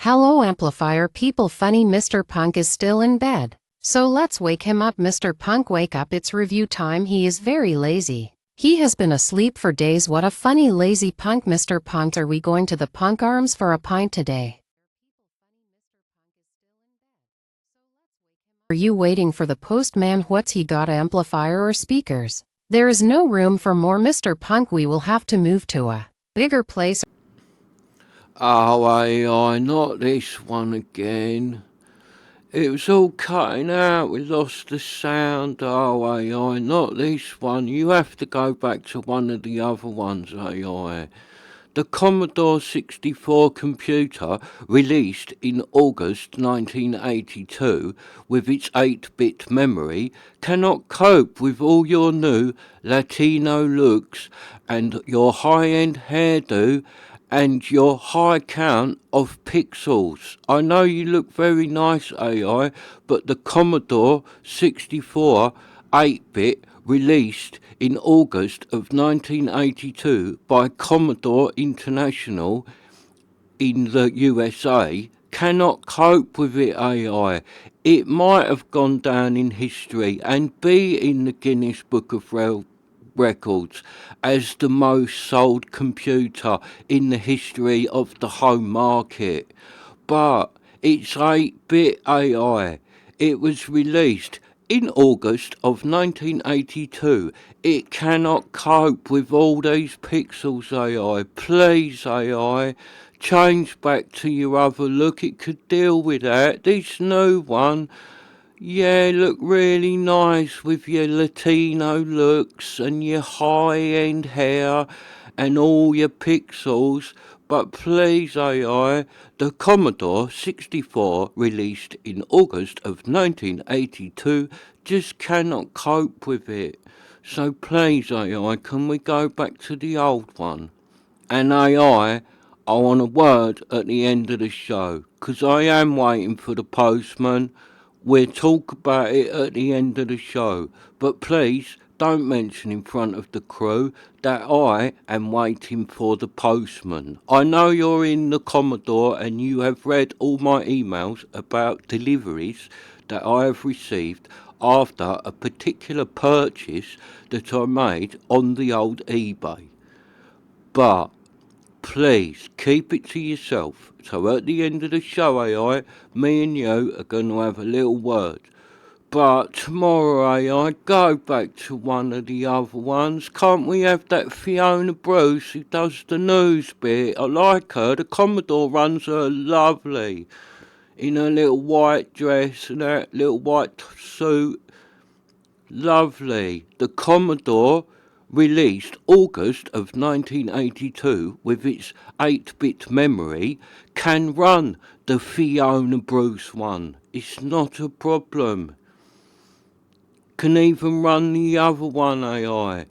Hello amplifier people, funny Mr. Punk is still in bed. So let's wake him up. Mr. Punk, wake up, it's review time. He is very lazy. He has been asleep for days. What a funny lazy punk. Mr. Punk, are we going to the Punk Arms for a pint today? Are you waiting for the postman? What's he got, amplifier or speakers? There is no room for more. Mr. Punk, we will have to move to a bigger place. Oh, AI, not this one again. It was all cutting out, we lost the sound. Oh, AI, not this one. You have to go back to one of the other ones, AI. The Commodore 64 computer, released in August 1982 with its 8-bit memory, cannot cope with all your new Latino looks and your high-end hairdo and your high count of pixels. I know you look very nice, AI, but the Commodore 64 8-bit, released in August of 1982 by Commodore International in the USA, cannot cope with it, AI. It might have gone down in history and be in the Guinness Book of Records as the most sold computer in the history of the home market. But it's 8-bit, AI. It was released in August of 1982. It cannot cope with all these pixels, AI. Please, AI, change back to your other look. It could deal with that. This new one, yeah, look really nice with your Latino looks and your high-end hair and all your pixels. But please, AI, the Commodore 64, released in August of 1982, just cannot cope with it. So please, AI, can we go back to the old one? And AI, I want a word at the end of the show, 'cause I am waiting for the postman. We'll talk about it at the end of the show, but please don't mention in front of the crew that I am waiting for the postman. I know you're in the Commodore and you have read all my emails about deliveries that I have received after a particular purchase that I made on the old eBay. But please keep it to yourself. So at the end of the show, AI, me and you are going to have a little word. But tomorrow, AI, go back to one of the other ones. Can't we have that Fiona Bruce who does the news bit? I like her. The Commodore runs her lovely. In her little white dress and that little white suit. Lovely. The Commodore, released August of 1982 with its 8-bit memory, can run the Fiona Bruce one. It's not a problem. Can even run the other one, AI.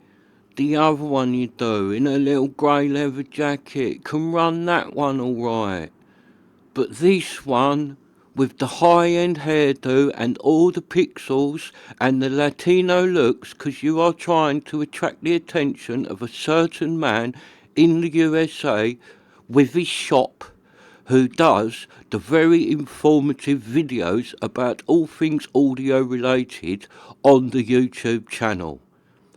The other one you do, in a little grey leather jacket, can run that one alright. But this one, with the high-end hairdo and all the pixels and the Latino looks, 'cause you are trying to attract the attention of a certain man in the USA with his shop who does the very informative videos about all things audio related on the YouTube channel.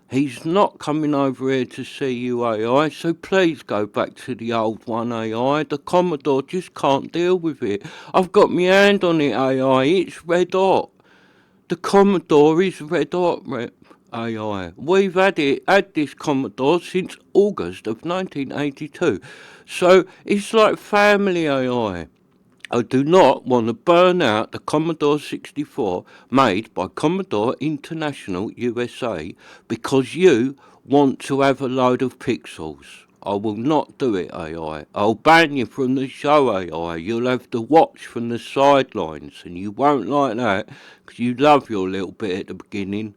He's not coming over here to see you, AI, so please go back to the old one, AI. The Commodore just can't deal with it. I've got my hand on it, AI. It's red hot. The Commodore is red hot, AI. We've had this Commodore since August of 1982. So it's like family, AI. I do not want to burn out the Commodore 64 made by Commodore International USA because you want to have a load of pixels. I will not do it, AI. I'll ban you from the show, AI. You'll have to watch from the sidelines and you won't like that because you love your little bit at the beginning.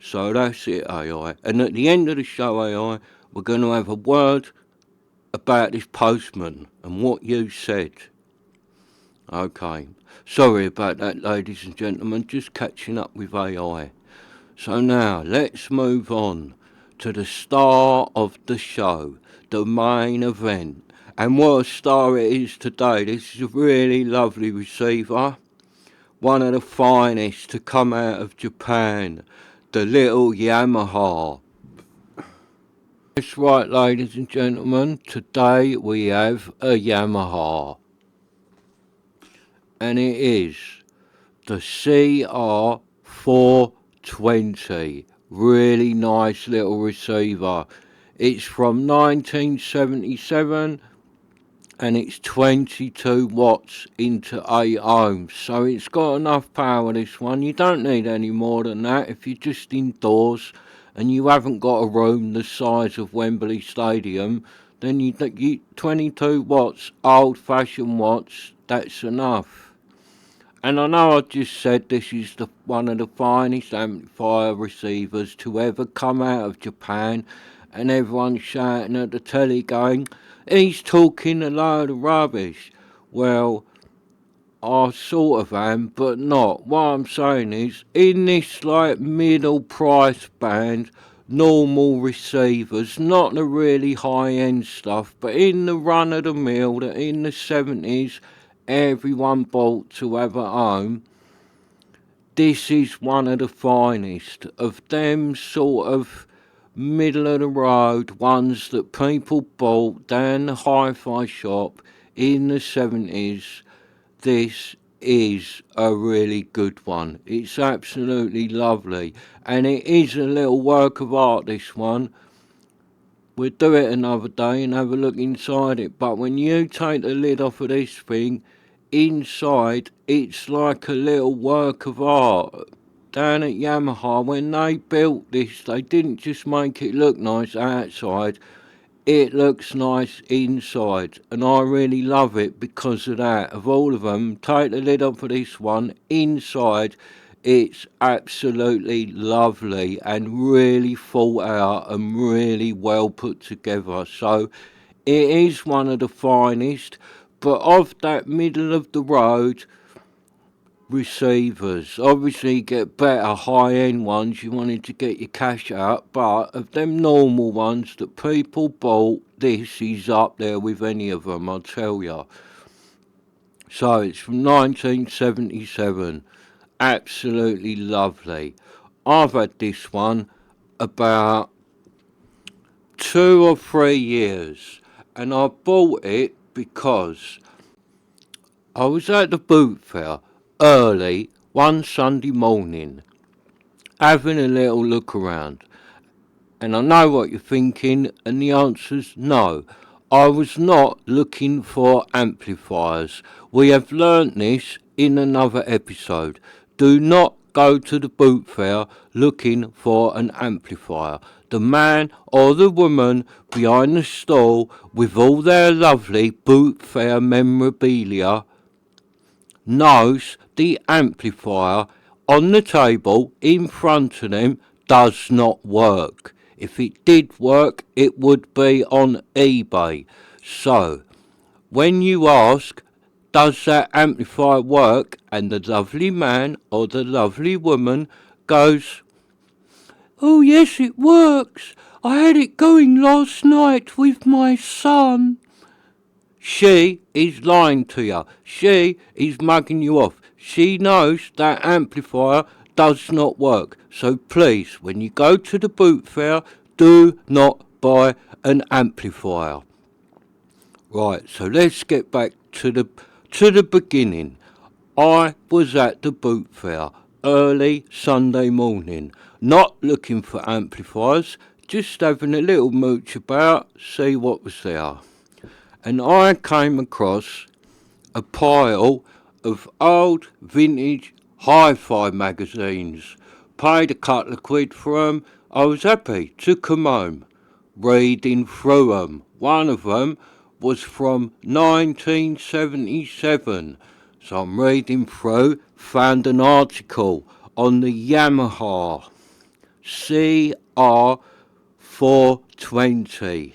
So that's it, AI. And at the end of the show, AI, we're going to have a word about this postman and what you said. Okay. Sorry about that, ladies and gentlemen. Just catching up with AI. So now, let's move on to the star of the show, the main event. And what a star it is today. This is a really lovely receiver. One of the finest to come out of Japan. The little Yamaha. That's right, ladies and gentlemen. Today we have a Yamaha. And it is the CR420. Really nice little receiver. It's from 1977 and it's 22 watts into 8 ohms. So it's got enough power, this one. You don't need any more than that if you're just indoors and you haven't got a room the size of Wembley Stadium. Then you 22 watts, old-fashioned watts, that's enough. And I know I just said this is one of the finest amplifier receivers to ever come out of Japan, and everyone's shouting at the telly going, he's talking a load of rubbish. Well, I sort of am, but not. What I'm saying is, in this like middle price band, normal receivers, not the really high end stuff, but in the run of the mill that in the 70s everyone bought to have at home, this is one of the finest of them sort of middle of the road ones that people bought down the HiFi shop in the 70s. This is a really good one. It's absolutely lovely, and it is a little work of art, this one. We'll do it another day and have a look inside it, but when you take the lid off of this thing, inside it's like a little work of art. Down at Yamaha, when they built this, they didn't just make it look nice outside, it looks nice inside, and I really love it because of that. Of all of them, take the lid off of this one, inside it's absolutely lovely and really thought out and really well put together. So it is one of the finest, but of that middle of the road receivers, obviously you get better high end ones, you wanted to get your cash out, but of them normal ones that people bought, this is up there with any of them, I'll tell you. So it's from 1977. Absolutely lovely. I've had this one about 2 or 3 years, and I bought it because I was at the boot fair early one Sunday morning, having a little look around. And I know what you're thinking, and the answer's no. I was not looking for amplifiers. We have learnt this in another episode. Do not go to the boot fair looking for an amplifier. The man or the woman behind the stall with all their lovely boot fair memorabilia knows the amplifier on the table in front of them does not work. If it did work, it would be on eBay. So, when you ask, does that amplifier work? And the lovely man or the lovely woman goes, oh yes, it works. I had it going last night with my son. She is lying to you. She is mugging you off. She knows that amplifier does not work. So please, when you go to the boot fair, do not buy an amplifier. Right, so let's get back to the beginning. I was at the boot fair early Sunday morning, not looking for amplifiers, just having a little mooch about, see what was there. And I came across a pile of old vintage HiFi magazines. Paid a couple of quid for 'em. I was happy, took 'em home, reading through 'em. One of 'em was from 1977. So I'm reading through, found an article on the Yamaha CR420.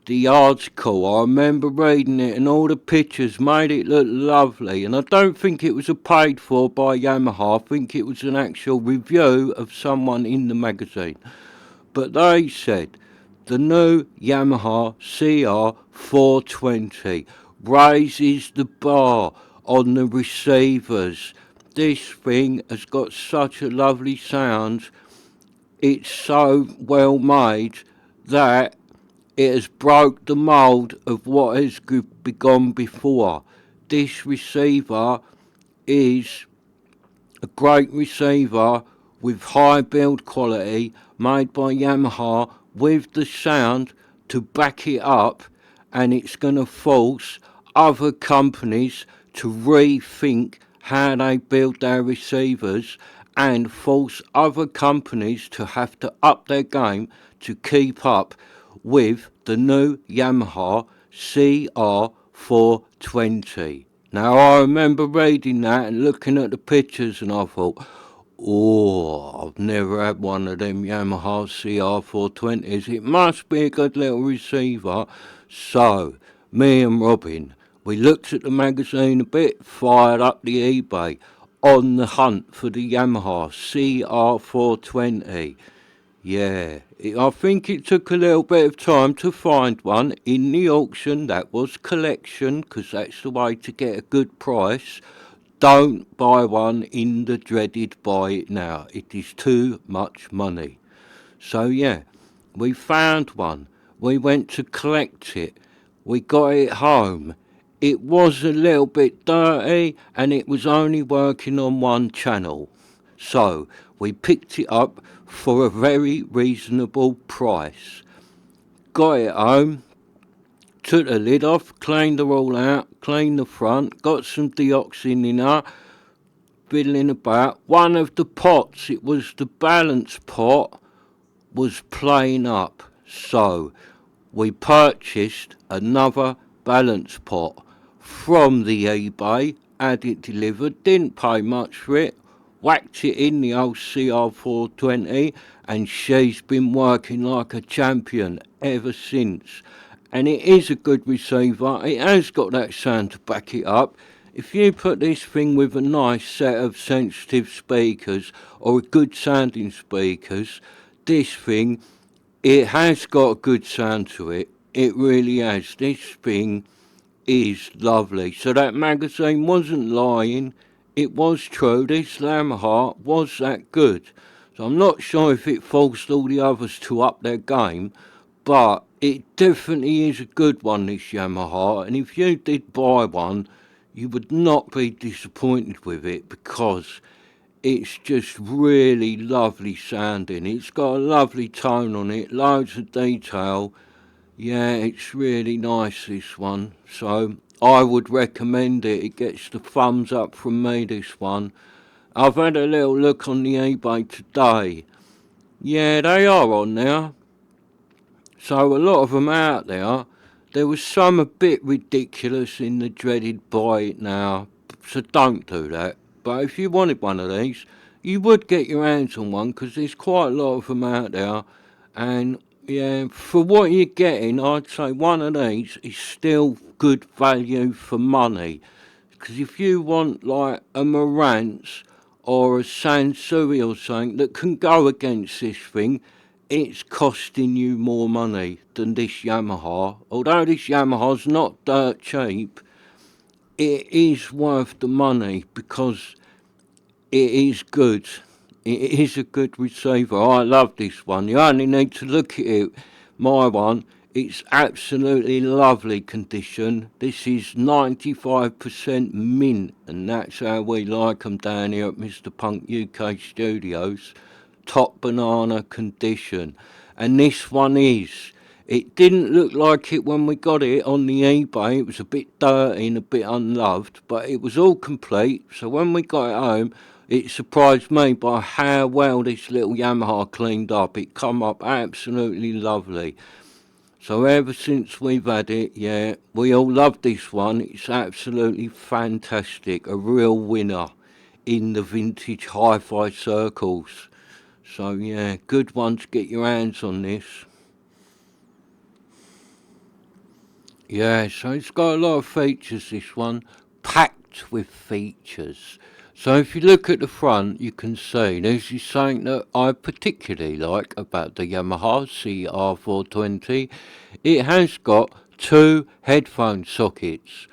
The article, I remember reading it, and all the pictures made it look lovely, and I don't think it was a paid for by Yamaha. I think it was an actual review of someone in the magazine. But they said the new Yamaha CR420 raises the bar on the receivers. This thing has got such a lovely sound. It's so well made that it has broke the mould of what has gone before. This receiver is a great receiver with high build quality made by Yamaha with the sound to back it up, and it's going to force other companies to rethink how they build their receivers and force other companies to have to up their game to keep up with the new Yamaha CR420. Now, I remember reading that and looking at the pictures, and I thought, oh, I've never had one of them Yamaha CR420s. It must be a good little receiver. So, me and Robin, we looked at the magazine a bit, fired up the eBay, on the hunt for the Yamaha CR420. Yeah, I think it took a little bit of time to find one in the auction that was collection, because that's the way to get a good price. Don't buy one in the dreaded buy it now. It is too much money. So yeah, we found one. We went to collect it. We got it home. It was a little bit dirty and it was only working on one channel. So we picked it up for a very reasonable price. Got it home, took the lid off, cleaned the all out, cleaned the front, got some deoxin in her, fiddling about. One of the pots, it was the balance pot, was playing up. So we purchased another balance pot from the eBay, had it delivered, didn't pay much for it, whacked it in the old CR420, and she's been working like a champion ever since. And it is a good receiver, it has got that sound to back it up. If you put this thing with a nice set of sensitive speakers or a good sounding speakers, this thing, it has got a good sound to it. It really has. This thing is lovely. So that magazine wasn't lying. It was true. This Yamaha was that good. So I'm not sure if it forced all the others to up their game, but it definitely is a good one, this Yamaha. And if you did buy one, you would not be disappointed with it, because it's just really lovely sounding. It's got a lovely tone on it, loads of detail. Yeah, it's really nice, this one. So I would recommend it. It gets the thumbs up from me, this one. I've had a little look on the eBay today. Yeah, they are on there. So a lot of them out there. There was some a bit ridiculous in the dreaded buy it now. So don't do that. But if you wanted one of these, you would get your hands on one, because there's quite a lot of them out there. And yeah, for what you're getting, I'd say one of these is still good value for money. Because if you want like a Marantz or a Sansui or something that can go against this thing, it's costing you more money than this Yamaha. Although this Yamaha's not dirt cheap, it is worth the money because it is good. It is a good receiver. I love this one. You only need to look at it. My one, it's absolutely lovely condition. This is 95% mint, and that's how we like 'em down here at Mr. Punk UK Studios. Top banana condition. And this one is. It didn't look like it when we got it on the eBay. It was a bit dirty and a bit unloved, but it was all complete. So when we got it home, it surprised me by how well this little Yamaha cleaned up. It come up absolutely lovely. So ever since we've had it, yeah, we all love this one. It's absolutely fantastic. A real winner in the vintage hi-fi circles. So yeah, good one to get your hands on this. Yeah, so it's got a lot of features, this one. Packed packed with features. So if you look at the front, you can see this is something that I particularly like about the Yamaha CR420. It has got 2 headphone sockets.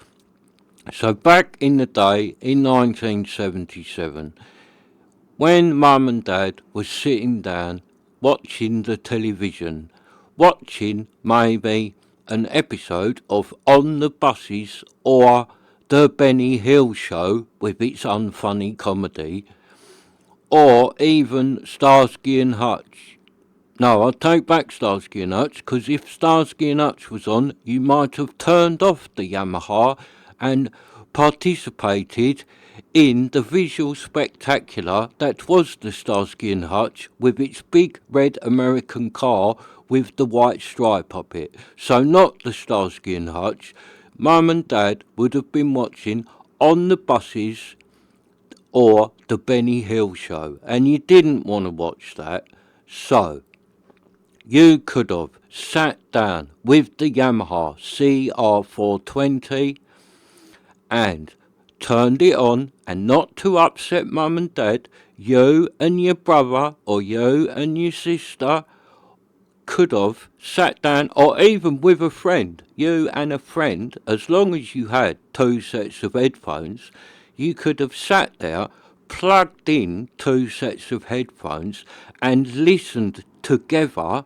So back in the day, in 1977, when Mum and Dad was sitting down watching the television, watching maybe an episode of On the Buses or The Benny Hill Show with its unfunny comedy, or even Starsky and Hutch. No, I'll take back Starsky and Hutch, because if Starsky and Hutch was on, you might have turned off the Yamaha and participated in the visual spectacular that was the Starsky and Hutch with its big red American car with the white stripe up it. So not the Starsky and Hutch. Mum and Dad would have been watching On the Buses or the Benny Hill Show, and you didn't want to watch that. So you could have sat down with the Yamaha CR420 and turned it on, and not to upset Mum and Dad, you and your brother or you and your sister could have sat down, or even with a friend, you and a friend, as long as you had 2 sets of headphones, you could have sat there, plugged in 2 sets of headphones and listened together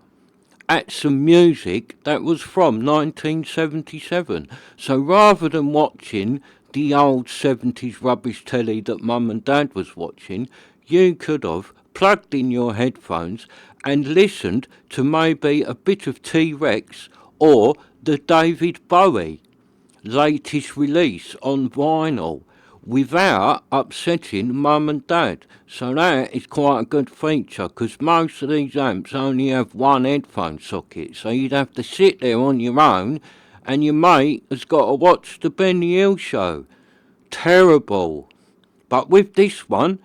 at some music that was from 1977. So rather than watching the old 70s rubbish telly that Mum and Dad was watching, you could have plugged in your headphones and listened to maybe a bit of T-Rex or the David Bowie latest release on vinyl without upsetting Mum and Dad. So that is quite a good feature, because most of these amps only have 1 headphone socket, so you'd have to sit there on your own and your mate has got to watch the Benny Hill Show. Terrible. But with this one,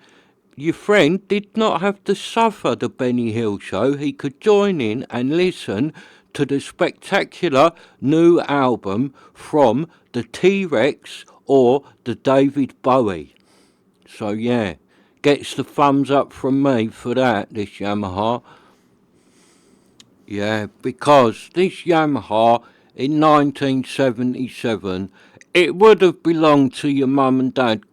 your friend did not have to suffer the Benny Hill Show. He could join in and listen to the spectacular new album from the T-Rex or the David Bowie. So yeah, gets the thumbs up from me for that, this Yamaha. Yeah, because this Yamaha in 1977, it would have belonged to your mum and dad,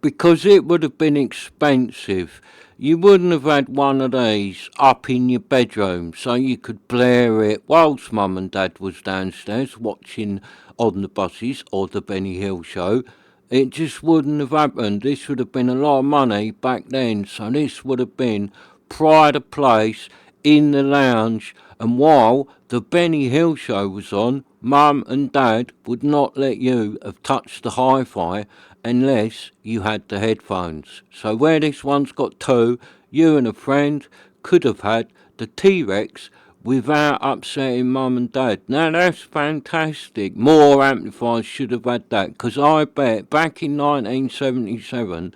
because it would have been expensive. You wouldn't have had one of these up in your bedroom so you could blare it whilst Mum and Dad was downstairs watching On the Buses or the Benny Hill Show. It just wouldn't have happened. This would have been a lot of money back then, so this would have been pride of place in the lounge, and while the Benny Hill Show was on, Mum and Dad would not let you have touched the hi-fi unless you had the headphones. So where this one's got 2, you and a friend could have had the T-Rex without upsetting Mum and Dad. Now that's fantastic. More amplifiers should have had that, because I bet back in 1977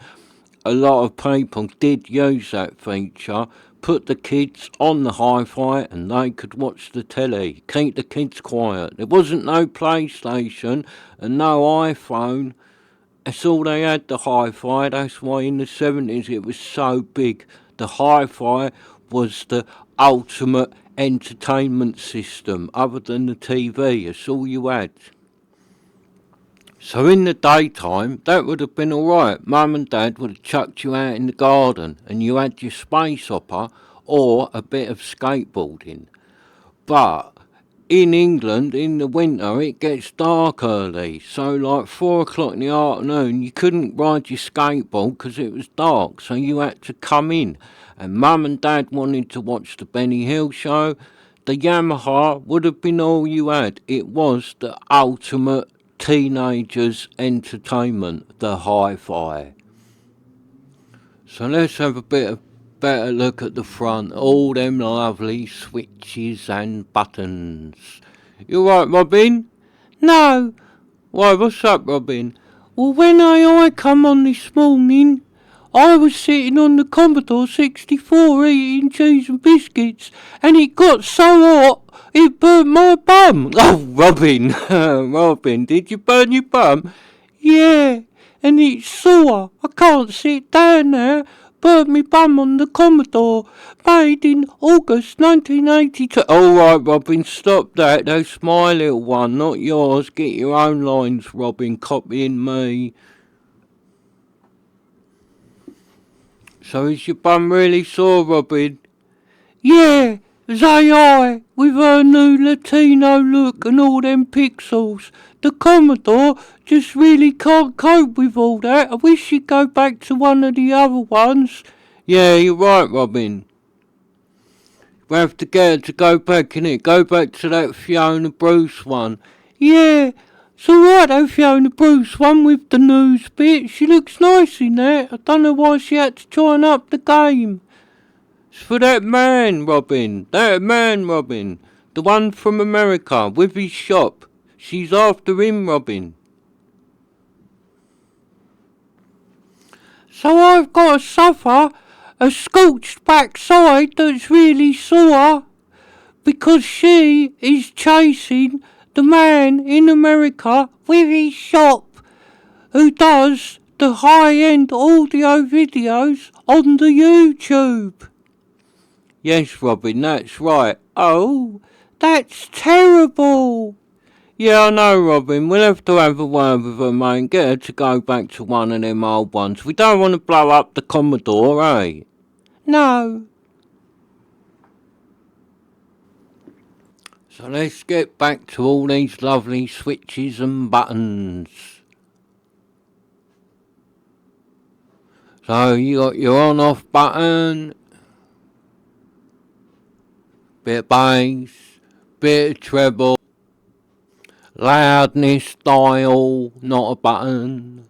a lot of people did use that feature. Put the kids on the hi-fi and they could watch the telly. Keep the kids quiet. There wasn't no PlayStation and no iPhone. That's all they had, the hi-fi. That's why in the 70s it was so big. The hi-fi was the ultimate entertainment system, other than the TV. That's all you had. So in the daytime, that would have been alright. Mum and Dad would have chucked you out in the garden and you had your space hopper or a bit of skateboarding. But in England, in the winter, it gets dark early. So like 4 o'clock in the afternoon, you couldn't ride your skateboard because it was dark. So you had to come in. And Mum and Dad wanted to watch the Benny Hill Show. The Yamaha would have been all you had. It was the ultimate teenagers' entertainment, the hi-fi. So let's have a better look at the front. All them lovely switches and buttons. You right, Robin? No. Why, what's up, Robin? Well, when I come on this morning, I was sitting on the Commodore 64 eating cheese and biscuits, and it got so hot it burnt my bum. Oh, Robin, Robin, did you burn your bum? Yeah. and it's sore. I can't sit down now. Burnt me bum on the Commodore, made in August 1982. All right, Robin, stop that. That's my little one, not yours. Get your own lines, Robin, copying me. So is your bum really sore, Robin? Yeah, it's AI, with her new Latino look and all them pixels. The Commodore just really can't cope with all that. I wish she'd go back to one of the other ones. Yeah, you're right, Robin. We have to get her to go back, innit? Go back to that Fiona Bruce one. Yeah, it's alright, that Fiona Bruce one with the news bit. She looks nice in that. I don't know why she had to join up the game. It's for that man, Robin. That man, Robin. The one from America, with his shop. She's after him, Robin. So I've got to suffer a scorched backside that's really sore because she is chasing the man in America with his shop who does the high-end audio videos on the YouTube. Yes, Robin, that's right. Oh, that's terrible. Yeah, I know, Robin. We'll have to have a word with her, mate, and get her to go back to one of them old ones. We don't want to blow up the Commodore, eh? No. So let's get back to all these lovely switches and buttons. So you got your on-off button, bit of bass, bit of treble, loudness dial, not a button,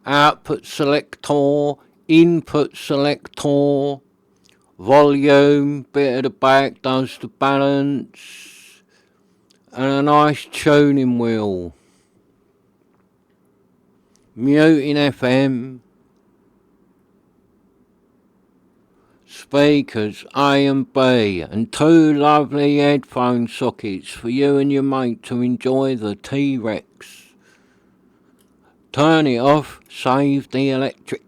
output selector, input selector, volume, bit at the back does the balance, and a nice tuning wheel. Muting FM, speakers A and B, and two lovely headphone sockets for you and your mate to enjoy the T-Rex. Turn it off, save the electric.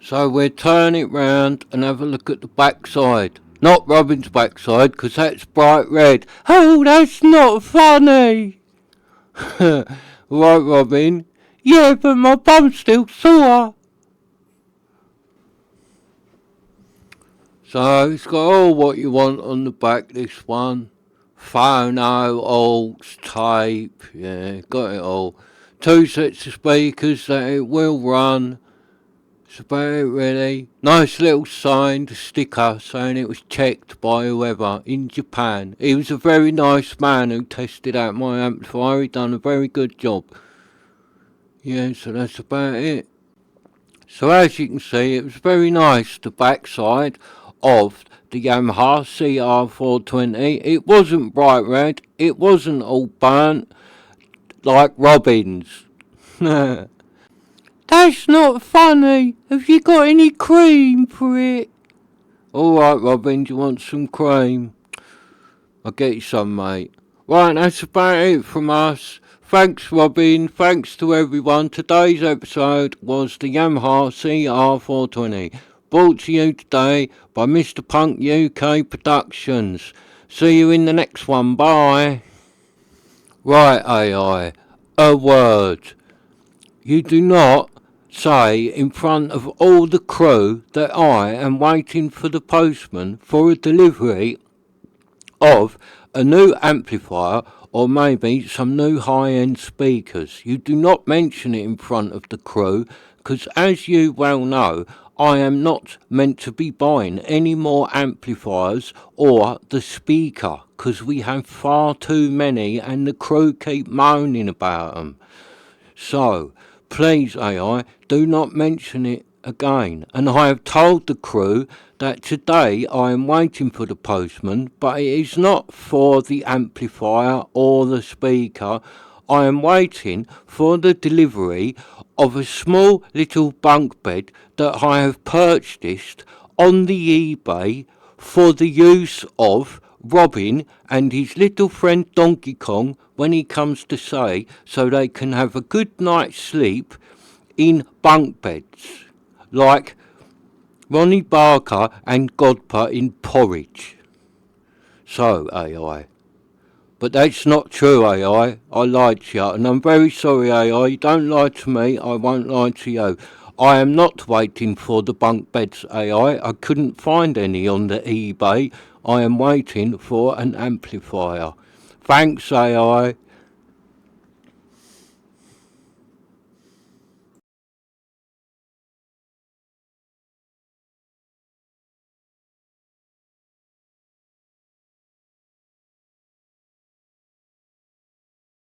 So we'll turn it round and have a look at the backside. Not Robin's backside, 'cause that's bright red. Oh, that's not funny. Right, Robin? Yeah, but my bum's still sore. So it's got all what you want on the back, this one. Phono, aux, tape, yeah, got it all. Two sets of speakers that it will run. It's about it really. Nice little signed sticker saying it was checked by whoever in Japan. He was a very nice man who tested out my amplifier. He done a very good job. Yeah, so that's about it. So as you can see, it was very nice, the backside of the Yamaha CR420. It wasn't bright red, it wasn't all burnt like Robin's. That's not funny. Have you got any cream for it? Alright, Robin, do you want some cream? I'll get you some, mate. Right, that's about it from us. Thanks, Robin. Thanks to everyone. Today's episode was the Yamaha CR420. Brought to you today by Mr. Punk UK Productions. See you in the next one. Bye. Right, AI. A word. You do not say in front of all the crew that I am waiting for the postman for a delivery of a new amplifier or maybe some new high-end speakers. You do not mention it in front of the crew because, as you well know, I am not meant to be buying any more amplifiers or the speaker because we have far too many and the crew keep moaning about them. So, please AI, do not mention it again. And I have told the crew that today I am waiting for the postman, but it is not for the amplifier or the speaker. I am waiting for the delivery of a small little bunk bed that I have purchased on the eBay for the use of Robin and his little friend Donkey Kong when he comes to say so they can have a good night's sleep in bunk beds, like Ronnie Barker and Godpa in Porridge. So, AI. But that's not true, AI. I lied to you, and I'm very sorry, AI. You don't lie to me, I won't lie to you. I am not waiting for the bunk beds, AI. I couldn't find any on the eBay. I am waiting for an amplifier. Thanks, AI.